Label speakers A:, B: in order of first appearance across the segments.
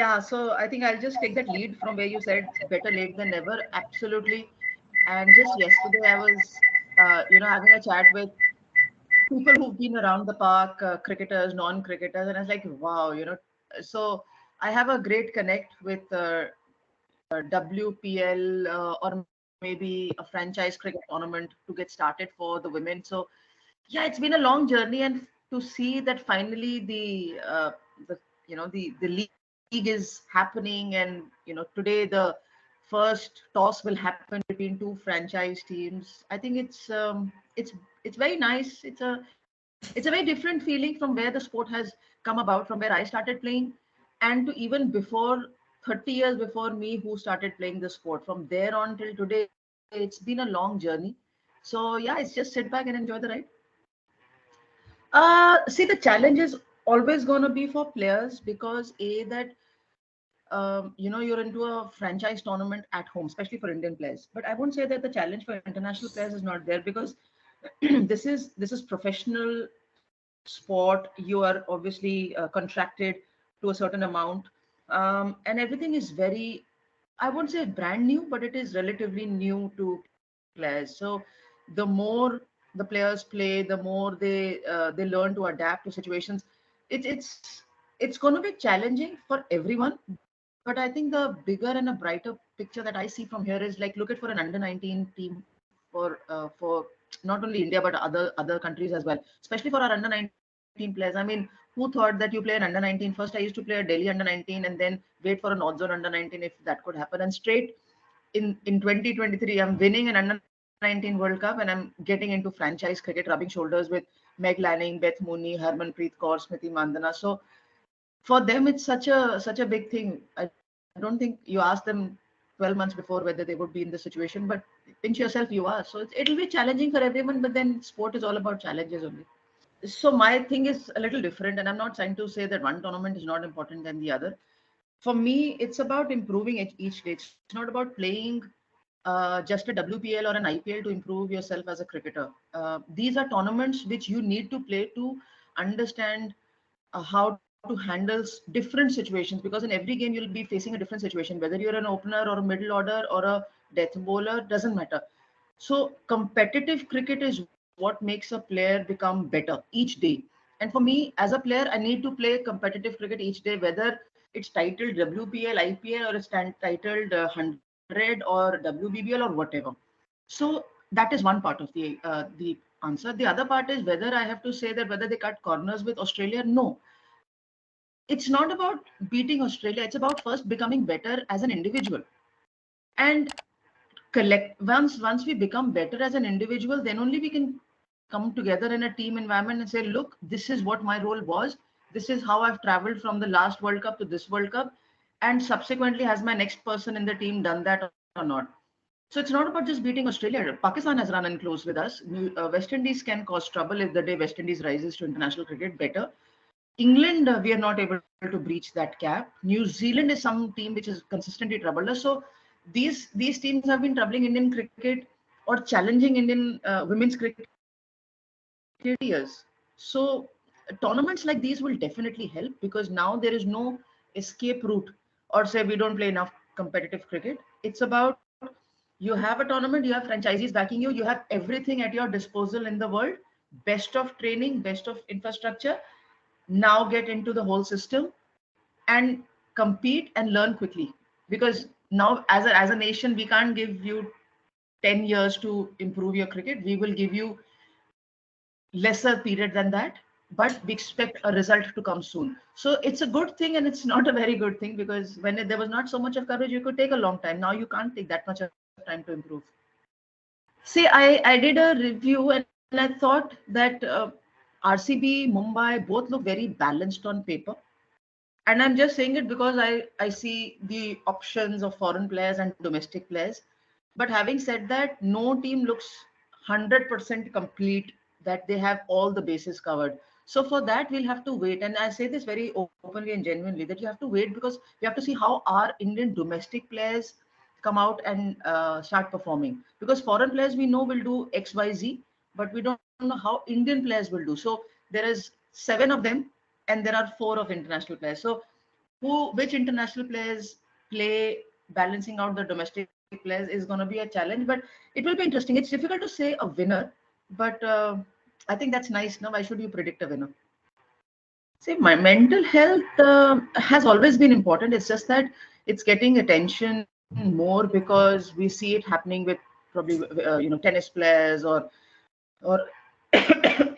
A: Yeah, so I think I'll just take that lead from where you said better late than never. Absolutely. And just yesterday, I was, having a chat with people who've been around the park, cricketers, non-cricketers, and I was like, wow, So I have a great connect with WPL or maybe a franchise cricket tournament to get started for the women. So yeah, it's been a long journey, and to see that finally the league is happening, and today the first toss will happen between two franchise teams. I think it's very nice. It's a very different feeling from where the sport has come about, from where I started playing, and to even before 30 years before me, who started playing the sport. From there on till today, it's been a long journey. So yeah, it's just sit back and enjoy the ride. See, the challenge is always going to be for players, because a that you're into a franchise tournament at home, especially for Indian players. But I won't say that the challenge for international players is not there, because this is professional sport. You are obviously contracted to a certain amount, and everything is very, I won't say brand new, but it is relatively new to players. So the more the players play, the more they learn to adapt to situations. It's going to be challenging for everyone. But I think the bigger and a brighter picture that I see from here is, like, look at for an under 19 team, for not only India but other countries as well, especially for our under 19 players. I mean, who thought that you play an under 19? First, I used to play a Delhi under 19 and then wait for a North Zone under 19 if that could happen. And straight in 2023, I'm winning an under 19 World Cup, and I'm getting into franchise cricket, rubbing shoulders with Meg Lanning, Beth Mooney, Harmanpreet Kaur, Smriti Mandana. So for them, it's such a big thing. I don't think you ask them 12 months before whether they would be in this situation, but pinch yourself, you are. So it'll be challenging for everyone, but then sport is all about challenges only. So my thing is a little different, and I'm not trying to say that one tournament is not important than the other. For me, it's about improving each day. It's not about playing just a WPL or an IPL to improve yourself as a cricketer. These are tournaments which you need to play to understand how to handle different situations, because in every game you'll be facing a different situation, whether you're an opener or a middle order or a death bowler, doesn't matter. So competitive cricket is what makes a player become better each day. And for me as a player, I need to play competitive cricket each day, whether it's titled WPL, IPL, or it's titled 100 or WBBL or whatever. So that is one part of the answer. The other part is whether I have to say that whether they cut corners with Australia. No, it's not about beating Australia. It's about first becoming better as an individual. And collect once we become better as an individual, then only we can come together in a team environment and say, look, this is what my role was. This is how I've traveled from the last World Cup to this World Cup. And subsequently, has my next person in the team done that or not? So it's not about just beating Australia. Pakistan has run in close with us. West Indies can cause trouble if the day West Indies rises to international cricket better. England, we are not able to breach that cap. New Zealand is some team which is consistently troubled us. So these teams have been troubling Indian cricket or challenging Indian women's cricket for 30 years. So tournaments like these will definitely help, because now there is no escape route, or say we don't play enough competitive cricket. It's about, you have a tournament, you have franchisees backing you, you have everything at your disposal in the world, best of training, best of infrastructure. Now get into the whole system and compete and learn quickly, because now as a nation we can't give you 10 years to improve your cricket. We will give you lesser period than that, but we expect a result to come soon. So it's a good thing, and it's not a very good thing, because when there was not so much of coverage, you could take a long time. Now you can't take that much of time to improve. See, I did a review, and I thought that RCB, Mumbai both look very balanced on paper. And I'm just saying it because I see the options of foreign players and domestic players. But having said that, no team looks 100% complete, that they have all the bases covered. So for that, we'll have to wait. And I say this very openly and genuinely, that you have to wait, because we have to see how our Indian domestic players come out and start performing. Because foreign players we know will do X, Y, Z, but we don't know how Indian players will do. So there is 7 of them, and there are 4 of international players. So which international players play balancing out the domestic players is going to be a challenge, but it will be interesting. It's difficult to say a winner, but I think that's nice. Now, why should you predict a winner? See, my mental health has always been important. It's just that it's getting attention more because we see it happening with probably tennis players or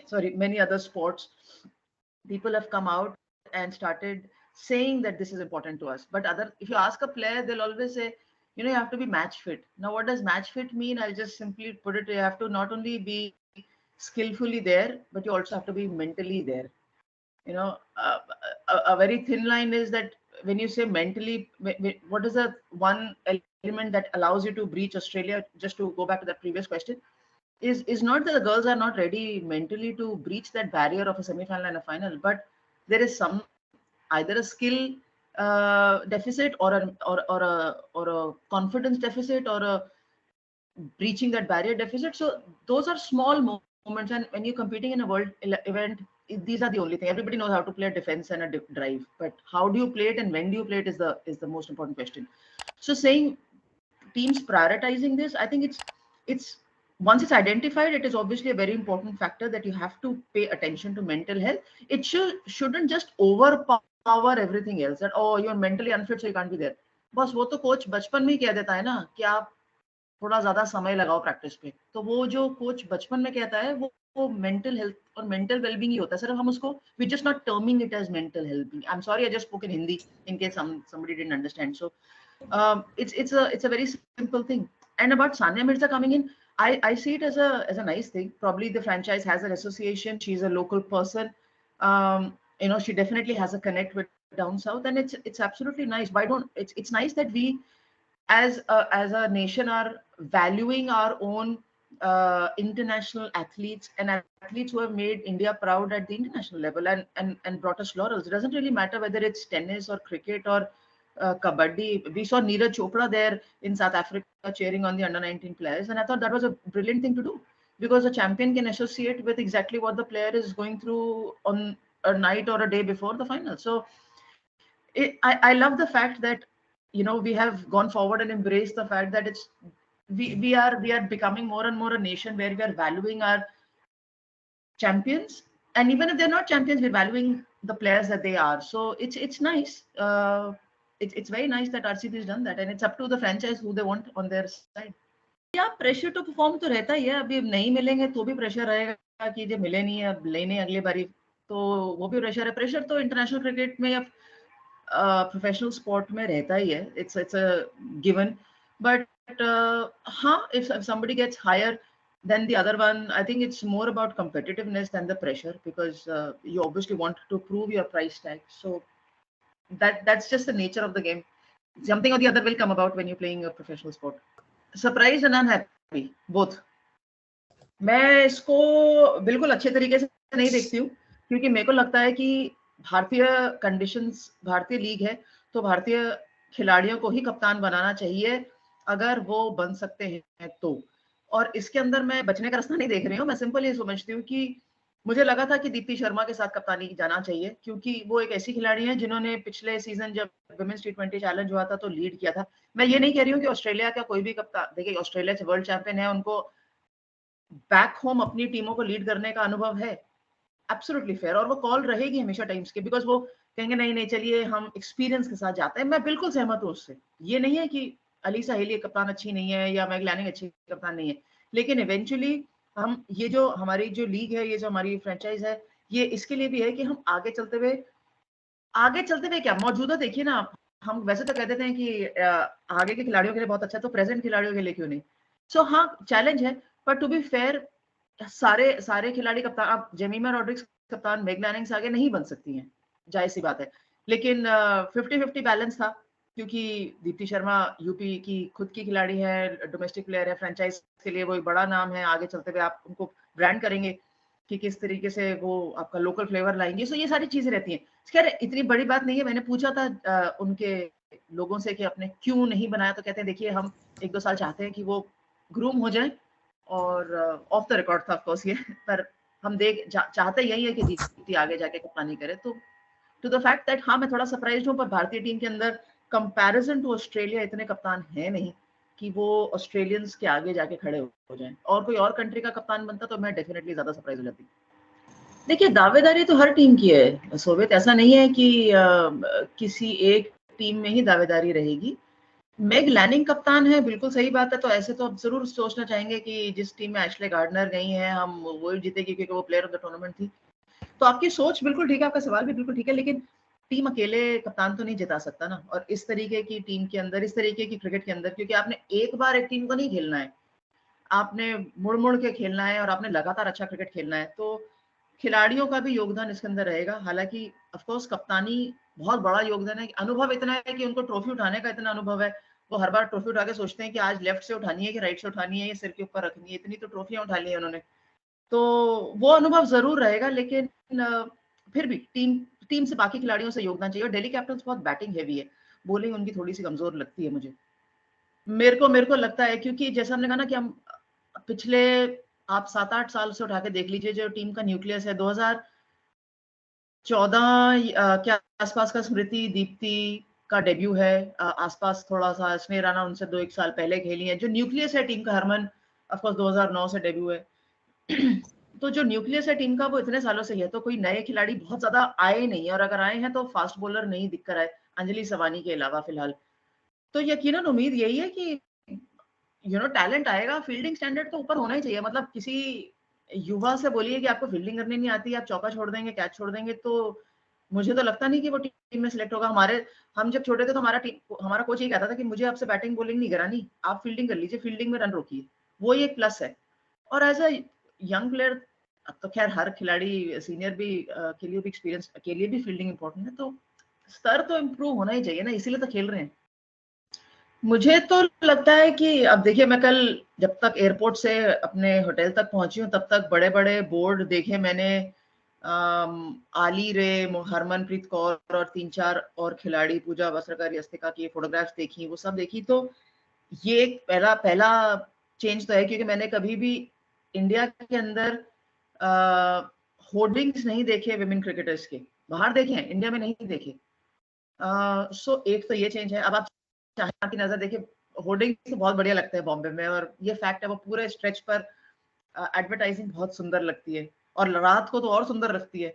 A: sorry, many other sports. People have come out and started saying that this is important to us. But if you ask a player, they'll always say, you have to be match fit. Now, what does match fit mean? I'll just simply put it: you have to not only be skillfully there, but you also have to be mentally there. A very thin line is that when you say mentally, what is the one element that allows you to breach Australia? Just to go back to that previous question, is not that the girls are not ready mentally to breach that barrier of a semi-final and a final, but there is some either a skill deficit or a confidence deficit or a breaching that barrier deficit. So those are small moments, and when you're competing in a world event, these are the only thing. Everybody knows how to play a defense and a drive, but how do you play it and when do you play it is the most important question. So saying teams prioritizing this, I think it's once it's identified, it is obviously a very important factor that you have to pay attention to mental health. It shouldn't just overpower everything else, that oh, you're mentally unfit so you can't be there. बस वो तो coach बचपन में ही कह देता है ना कि आप थोड़ा ज्यादा समय लगाओ प्रैक्टिस पे, तो वो जो कोच बचपन में कहता है वो मेंटल हेल्थ और मेंटल वेलबींग ही होता है। सिर्फ हम उसको we just not terming it as mental health. I am sorry, I just spoke in Hindi in case somebody didn't understand. So it's a very simple thing. And about Sania Mirza coming in, I see it as a nice thing. Probably the franchise has an association. She's a local person. She definitely has a connect with down south, and it's absolutely nice. Why don't it's nice that we as a nation are valuing our own international athletes and athletes who have made India proud at the international level and brought us laurels. It doesn't really matter whether it's tennis or cricket or kabaddi. We saw Neeraj Chopra there in South Africa cheering on the under-19 players, and I thought that was a brilliant thing to do, because a champion can associate with exactly what the player is going through on a night or a day before the final. So I love the fact that we have gone forward and embraced the fact that we are becoming more and more a nation where we are valuing our champions, and even if they're not champions, we're valuing the players that they are. So it's nice. It's very nice that RCB has done that, and it's up to the franchise who they want on their side. या pressure तो perform तो रहता ही है। अभी नहीं मिलेंगे तो भी प्रेशर रहेगा कि जो मिले नहीं है अब लेने अगली बारी, तो वो भी प्रेशर है। प्रेशर तो इंटरनेशनल क्रिकेट में या प्रोफेशनल स्पोर्ट में रहता ही है। इट्स अ गिवन, बट हाँ, if somebody gets higher than the other one, I think it's more about competitiveness than the pressure, because you obviously want to prove your price tag. So that's just the nature of the game. Something or the other will come about when you're playing a professional sport. Surprised and unhappy, both. मैं इसको बिल्कुल अच्छे तरीके से नहीं देखती हूँ, क्योंकि मेरे को लगता है कि भारतीय कंडीशंस, भारतीय लीग है, तो भारतीय खिलाड़ियों को ही कप्तान बनाना चाहिए अगर वो बन सकते हैं तो। और इसके अंदर मैं बचने का रास्ता नहीं देख रही हूँ। मैं सिंपल ये समझती हूँ कि मुझे लगा था कि दीप्ति शर्मा के साथ कप्तानी जाना चाहिए, क्योंकि वो एक ऐसी खिलाड़ी है जिन्होंने पिछले सीजन जब वुमेन्स टी20 चैलेंज हुआ था तो लीड किया था। मैं ये नहीं कह रही हूँ कि ऑस्ट्रेलिया का कोई भी कप्तान, देखिए ऑस्ट्रेलिया से वर्ल्ड चैंपियन है, उनको बैक होम अपनी टीमों को लीड करने का अनुभव है, एब्सोल्युटली फेयर, और वो कॉल रहेगी हमेशा टाइम्स के, बिकॉज वो कहेंगे नहीं नहीं चलिए हम एक्सपीरियंस के साथ जाते हैं। मैं बिल्कुल सहमत हूँ उससे। ये नहीं है कि अलीसा हेली कप्तान अच्छी नहीं है या मैग लैनिंग अच्छी कप्तान नहीं है, लेकिन इवेंचुअली हम ये जो हमारी जो लीग है, ये जो हमारी फ्रेंचाइज है, ये इसके लिए भी है कि हम आगे चलते हुए क्या मौजूदा देखिए ना आप। हम वैसे तो कह देते हैं कि आगे के खिलाड़ियों के लिए बहुत अच्छा है, तो प्रेजेंट खिलाड़ियों के लिए क्यों नहीं। सो हाँ, चैलेंज है, पर टू बी फेयर सारे खिलाड़ी कप्तान, आप जेमिमा रॉड्रिक्स कप्तान मेग लैनिंग से आगे नहीं बन सकती हैं, जाहिर सी बात है। लेकिन 50-50 बैलेंस था, क्योंकि दीप्ति शर्मा यूपी की खुद की खिलाड़ी है, डोमेस्टिक प्लेयर है, फ्रेंचाइज के लिए वो एक बड़ा नाम है। आगे चलते हुए आप उनको ब्रांड करेंगे कि किस तरीके से वो आपका लोकल फ्लेवर लाएंगे। सो ये सारी चीजें रहती हैं। खैर इतनी बड़ी बात नहीं है। मैंने पूछा था उनके लोगों से कि आपने क्यों नहीं बनाया, तो कहते हैं देखिए हम 1-2 साल चाहते हैं कि वो ग्रूम हो जाए, और ऑफ द रिकॉर्ड था ऑफ कोर्स ये, पर हम चाहते यही है कि दीप्ति आगे जाके कप्तानी करे। तो टू द फैक्ट दैट हाँ मैं थोड़ा सरप्राइज हूँ, पर भारतीय टीम के अंदर कंपैरिजन टू ऑस्ट्रेलिया इतने कप्तान है नहीं कि वो ऑस्ट्रेलियंस के आगे जाके खड़े हो जाएं। और कोई और कंट्री का कप्तान बनता तो मैं डेफिनेटली ज्यादा सरप्राइज हो जाती। देखिए दावेदारी तो हर टीम की है सोवियत, ऐसा नहीं है कि किसी एक टीम में ही दावेदारी रहेगी। मेग लैनिंग कप्तान है, बिल्कुल सही बात है, तो ऐसे तो आप जरूर सोचना चाहेंगे कि जिस टीम में एशले गार्डनर गई हैं हम वो जीतेगी क्योंकि वो प्लेयर ऑफ द टूर्नामेंट थी। तो आपकी सोच बिल्कुल ठीक है, आपका सवाल भी बिल्कुल ठीक है, लेकिन टीम अकेले कप्तान तो नहीं जिता सकता ना। और इस तरीके की टीम के अंदर, इस तरीके की क्रिकेट के अंदर, क्योंकि आपने एक बार एक टीम को नहीं खेलना है, आपने मुड़ मुड़ के खेलना है और आपने लगातार अच्छा क्रिकेट खेलना है, तो खिलाड़ियों का भी योगदान इसके अंदर रहेगा। हालांकि ऑफकोर्स कप्तानी बहुत बड़ा योगदान है, अनुभव इतना है कि उनको ट्रॉफी उठाने का इतना अनुभव है, वो हर बार ट्रॉफी उठा के सोचते हैं कि आज लेफ्ट से उठानी है कि राइट से उठानी है, ये सिर के ऊपर रखनी है, इतनी तो ट्रॉफियां उठा ली है उन्होंने। तो वो अनुभव जरूर रहेगा, लेकिन फिर भी टीम टीम से बाकी खिलाड़ियों से योगदान चाहिए। और दिल्ली कैपिटल्स बहुत बैटिंग हैवी है, बॉलिंग उनकी थोड़ी सी कमजोर लगती है मुझे, मेरे को लगता है, क्योंकि जैसा हमने कहा ना कि हम पिछले आप 7-8 साल से उठा के देख लीजिए, जो टीम का न्यूक्लियस है 2014 के आसपास का, स्मृति दीप्ति का डेब्यू है, आसपास थोड़ा सा स्नेह राणा उनसे 2-1 साल पहले खेली है, जो न्यूक्लियस है टीम का, हरमन ऑफकोर्स 2009 से डेब्यू है। तो जो न्यूक्लियस है टीम का वो इतने सालों से ही है, तो कोई नए खिलाड़ी बहुत ज्यादा आए नहीं, और अगर आए हैं तो फास्ट बॉलर नहीं दिख कर आए, अंजलि सवानी के अलावा फिलहाल। तो यकीनन उम्मीद यही है कि टैलेंट आएगा, फील्डिंग स्टैंडर्ड तो ऊपर होना ही चाहिए। मतलब किसी युवा से बोलिए कि आपको फील्डिंग करनी नहीं आती, आप चौका छोड़ देंगे, कैच छोड़ देंगे, तो मुझे तो लगता नहीं कि वो टीम में सिलेक्ट होगा। हम जब छोटे थे तो हमारा कोच ये कहता था कि मुझे आपसे बैटिंग बॉलिंग नहीं करानी, आप फील्डिंग कर लीजिए, फील्डिंग में रन रोकिए, वो एक प्लस है। और एज अ यंग प्लेयर, अब तो खैर हर खिलाड़ी सीनियर भी के लिए भी एक्सपीरियंस के लिए भी फील्डिंग इंपॉर्टेंट है, तो स्तर तो इम्प्रूव होना ही चाहिए ना, इसीलिए तो खेल रहे हैं। मुझे तो लगता है कि अब देखिए, मैं कल जब तक एयरपोर्ट से अपने होटल तक पहुंची हूँ तब तक बड़े बड़े बोर्ड देखे मैंने, आली रे, हरमनप्रीत कौर और 3-4 और खिलाड़ी, पूजा वस्त्रकर, यस्तिका की फोटोग्राफ्स देखी, वो सब देखी, तो ये एक पहला पहला चेंज तो है, क्योंकि मैंने कभी भी इंडिया के अंदर होर्डिंग्स नहीं देखे विमेन क्रिकेटर्स के, बाहर देखे हैं, इंडिया में नहीं देखे। सो एक तो ये चेंज है। अब आप चाहे आपकी नजर देखिए, होर्डिंग तो बहुत बढ़िया लगता है बॉम्बे में, और ये फैक्ट है, वो पूरे स्ट्रेच पर एडवर्टाइजिंग बहुत सुंदर लगती है, और रात को तो और सुंदर लगती है।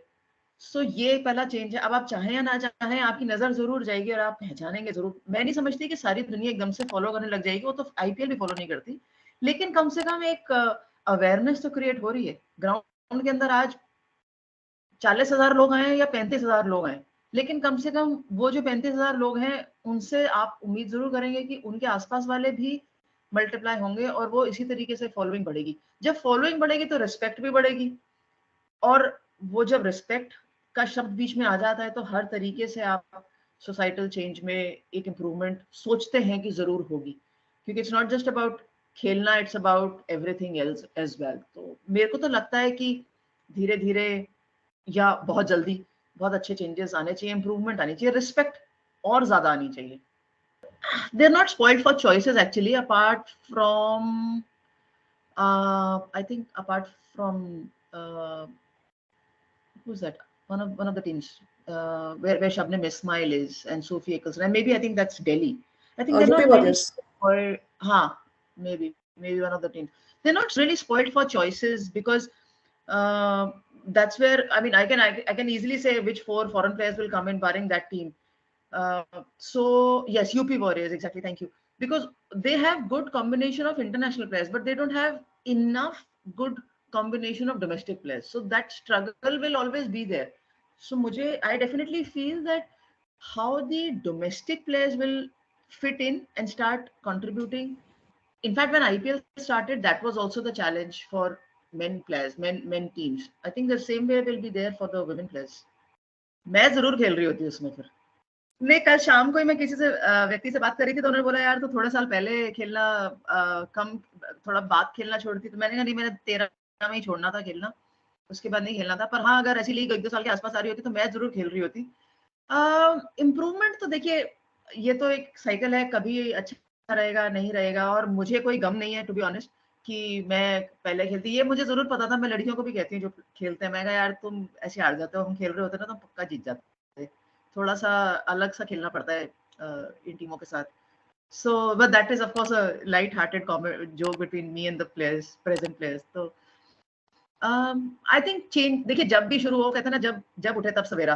A: सो ये पहला चेंज है। अब आप चाहें या ना चाहें, आपकी नजर जरूर जाएगी और आप पहचानेंगे जरूर। मैं नहीं समझती कि सारी दुनिया एकदम से फॉलो करने लग जाएगी, वो तो आईपीएल भी फॉलो नहीं करती, लेकिन कम से कम एक अवेयरनेस तो क्रिएट हो रही है। ग्राउंड के अंदर आज 40,000 लोग आए या 35,000 लोग आए, लेकिन कम से कम वो जो 35,000 लोग हैं, उनसे आप उम्मीद जरूर करेंगे कि उनके आसपास वाले भी मल्टीप्लाई होंगे, और वो इसी तरीके से फॉलोइंग बढ़ेगी। जब फॉलोइंग बढ़ेगी तो रिस्पेक्ट भी बढ़ेगी, और वो जब रिस्पेक्ट का शब्द बीच में आ जाता है तो हर तरीके से आप सोसाइटल चेंज में एक इम्प्रूवमेंट सोचते हैं कि जरूर होगी, क्योंकि इट्स नॉट जस्ट अबाउट खेलना, it's about everything else as well. तो मेरे को तो लगता है कि धीरे धीरे या बहुत जल्दी बहुत अच्छे चेंजेस आने चाहिए, इंप्रूवमेंट आनी चाहिए, रिस्पेक्ट और ज्यादा आनी चाहिए। They are not spoiled for choices actually, apart from I think apart from who's that, one of the teams where Shabnam Ismail is and Sophie Eccleston, and maybe I think that's Delhi. I think they're
B: UP
A: not really
B: Warriors.
A: spoiled. Maybe one of the teams. They're not really spoiled for choices, because uh, that's where, I mean, I can easily say which 4 foreign players will come in barring that team. So yes, UP Warriors, exactly. Thank you. Because they have good combination of international players, but they don't have enough good combination of domestic players. So that struggle will always be there. So I definitely feel that how the domestic players will fit in and start contributing. In fact, when IPL started, that was also the challenge for men players, men teams. I think the same way will be there for the women players. मैं जरूर खेल रही होती उसमें फिर। नहीं, कल शाम को ही मैं किसी से व्यक्ति से बात कर रही थी, तो उन्होंने बोला यार तो थोड़े साल पहले खेलना कम, थोड़ा बात खेलना छोड़ती। तो मैंने कहा नहीं, मैंने 13 में ही छोड़ना था खेलना, उसके बाद नहीं खेलना था। पर हाँ, अगर ऐसी लीग 1-2 साल के आसपास आ रही होती तो मैं जरूर खेल रही होती। इम्प्रूवमेंट तो देखिए, ये तो एक साइकिल है, कभी अच्छा रहेगा नहीं रहेगा, और मुझे कोई गम नहीं है टू बी ऑनेस्ट कि मैं पहले खेलती। ये मुझे जरूर पता था, मैं लड़कियों को भी कहती हूँ जो खेलते हैं, मैं कहा यार तुम ऐसे हार जाते हो, हम खेल रहे होते ना तो पक्का जीत जाते। थोड़ा सा अलग सा खेलना पड़ता है इन टीमों के साथ. So, but that is of course a light-hearted joke between me and the players, present players. So, I think change. देखिए जब भी शुरू हो, कहते हैं ना, जब जब उठे तब सवेरा.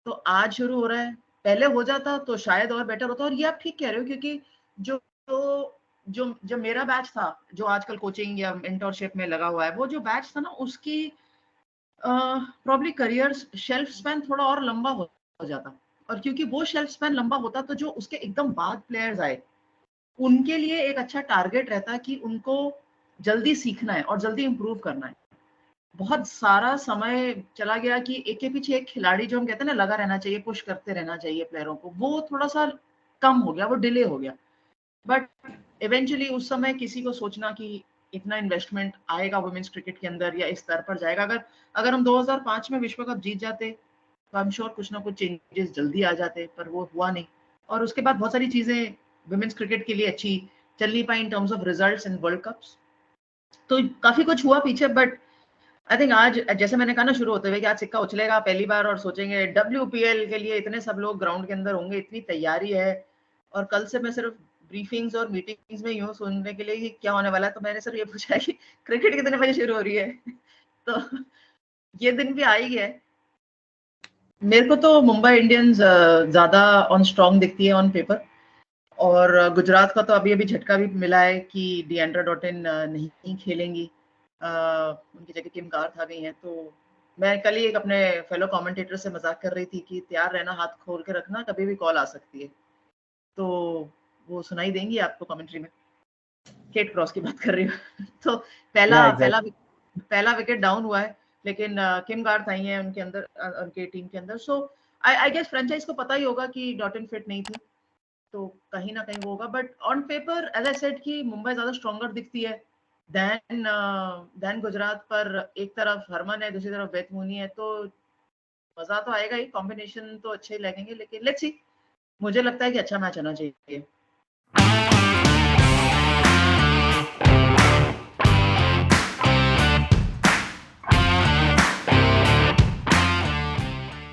A: तो आज शुरू हो रहा है, पहले हो जाता तो शायद और बेटर होता. और ये आप ठीक कह रहे हो, क्योंकि जो जो मेरा बैच था, जो आजकल कोचिंग या मेंटरशिप में लगा हुआ है, वो जो बैच था ना, उसकी प्रॉब्ली करियर शेल्फ स्पैन थोड़ा और लंबा हो जाता. और क्योंकि वो शेल्फ स्पैन लंबा होता, तो जो उसके एकदम बाद प्लेयर्स आए, उनके लिए एक अच्छा टारगेट रहता कि उनको जल्दी सीखना है और जल्दी इंप्रूव करना है. बहुत सारा समय चला गया कि एक के पीछे एक खिलाड़ी, जो हम कहते हैं ना, लगा रहना चाहिए, पुश करते रहना चाहिए प्लेयरों को, वो थोड़ा सा कम हो गया, वो डिले हो गया. बट इवेंचुअली उस समय किसी को सोचना कि इतना इन्वेस्टमेंट आएगा वुमेन्स क्रिकेट के अंदर या इस स्तर पर जाएगा. अगर हम 2005 में विश्व कप जीत जाते तो आई एम श्योर कुछ ना कुछ चेंजेस जल्दी आ जाते, पर वो हुआ नहीं. और उसके बाद बहुत सारी चीजें वुमेन्स क्रिकेट के लिए अच्छी चल नहीं पाई in terms of results in World Cups. तो काफी कुछ हुआ पीछे. बट आई थिंक आज, जैसे मैंने कहा ना शुरू होते हुए, कि आज सिक्का उछलेगा पहली बार और सोचेंगे WPL के लिए इतने सब लोग ग्राउंड के अंदर होंगे, इतनी तैयारी है. और कल से मैं सिर्फ ब्रीफिंग्स और मीटिंग्स में यूं सुनने के लिए कि क्या होने वाला है, तो मैंने सिर्फ ये पूछा है कि क्रिकेट कितने बजे शुरू हो रही है. तो ये दिन भी आ ही गया है. मेरे को तो मुंबई इंडियंस ज्यादा ऑन स्ट्रॉन्ग दिखती है ऑन पेपर. और गुजरात का तो अभी अभी झटका भी मिला है कि डिएंड्रा डॉटिन नहीं खेलेंगी. उनकी जगह किम गार्थ आ गई हैं. तो मैं कल ही एक अपने फेलो कमेंटेटर से मजाक कर रही थी कि तैयार रहना, हाथ खोल के रखना, कभी भी कॉल आ सकती है. तो वो सुनाई देंगी आपको कमेंट्री में. केट क्रॉस की बात कर रही हूँ. तो
B: Yeah, exactly.
A: पहला विकेट डाउन हुआ है, लेकिन किम गार्थ आई हैं उनके अंदर, उनके टीम के अंदर. सो आई गेस फ्रेंचाइज को पता ही होगा कि डॉटिन फिट नहीं थी, तो कहीं ना कहीं वो होगा. But on paper as I said कि मुंबई ज्यादा स्ट्रॉन्गर दिखती है देन गुजरात. पर एक तरफ हरमन है, दूसरी तरफ बेतमुनी है, तो मजा तो आएगा ही, कॉम्बिनेशन तो अच्छे लगेंगे. लेकिन लेट्स सी, मुझे लगता है कि अच्छा मैच होना चाहिए.